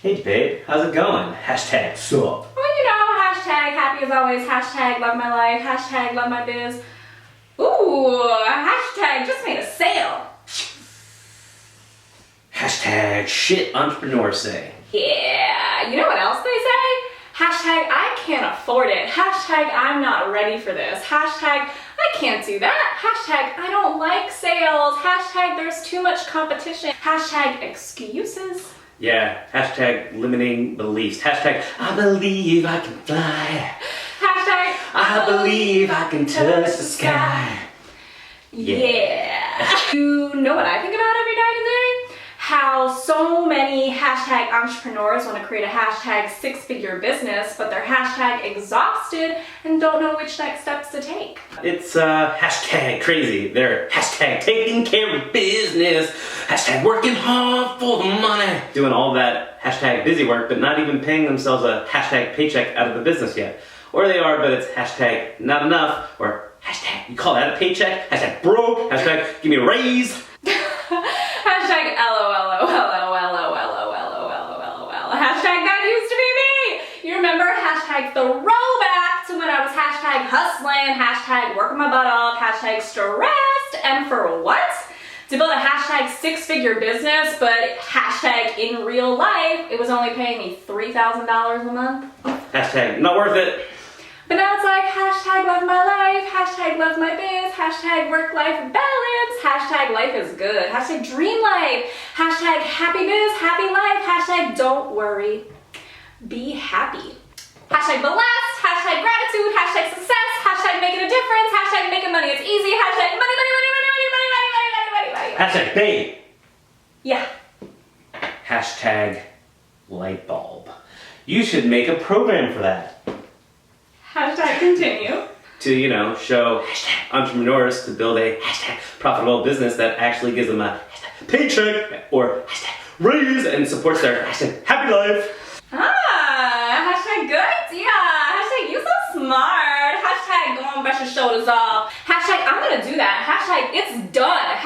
Hey babe, how's it going? Hashtag sup. Well, you know, hashtag happy as always, hashtag love my life, hashtag love my biz. Ooh, hashtag just made a sale. Hashtag shit entrepreneurs say. Yeah, you know what else they say? Hashtag I can't afford it. Hashtag I'm not ready for this. Hashtag I can't do that. Hashtag I don't like sales. Hashtag there's too much competition. Hashtag excuses. Yeah, hashtag limiting beliefs. Hashtag I believe I can fly. Hashtag I believe I can touch the sky. Yeah. You know what I think about every day today? How so many hashtag entrepreneurs want to create a hashtag six-figure business, but they're hashtag exhausted and don't know which next steps to take. It's hashtag crazy. They're hashtag taking care of business. Hashtag working hard for the money. Doing all that hashtag busy work, but not even paying themselves a hashtag paycheck out of the business yet. Or they are, but it's hashtag not enough, or hashtag you call that a paycheck? Hashtag broke. Hashtag give me a raise. Hashtag LOLOLOLOLOLOLOLOLOL. Hashtag that used to be me. You remember hashtag throwback to when I was hashtag hustling, hashtag working my butt off, hashtag stressed, and for what? To build a hashtag six-figure business, but hashtag in real life, it was only paying me $3,000 a month. Hashtag not worth it. But now it's like hashtag love my life, hashtag love my biz, hashtag work-life balance, hashtag life is good, hashtag dream life, hashtag happy biz, happy life, hashtag don't worry, be happy. Hashtag blessed, hashtag gratitude, hashtag success, hashtag making a difference, hashtag making money it's easy, hashtag money, money, money, money, money, money, money, money, money, money, money. Hashtag babe. Yeah. Hashtag light bulb. You should make a program for that. Hashtag continue. To, show hashtag entrepreneurs to build a hashtag profitable business that actually gives them a hashtag paycheck or hashtag raise and supports their hashtag happy life. Hashtag good idea. Hashtag you so smart. Hashtag go on, brush your shoulders off. Hashtag I'm gonna do that. Hashtag it's done.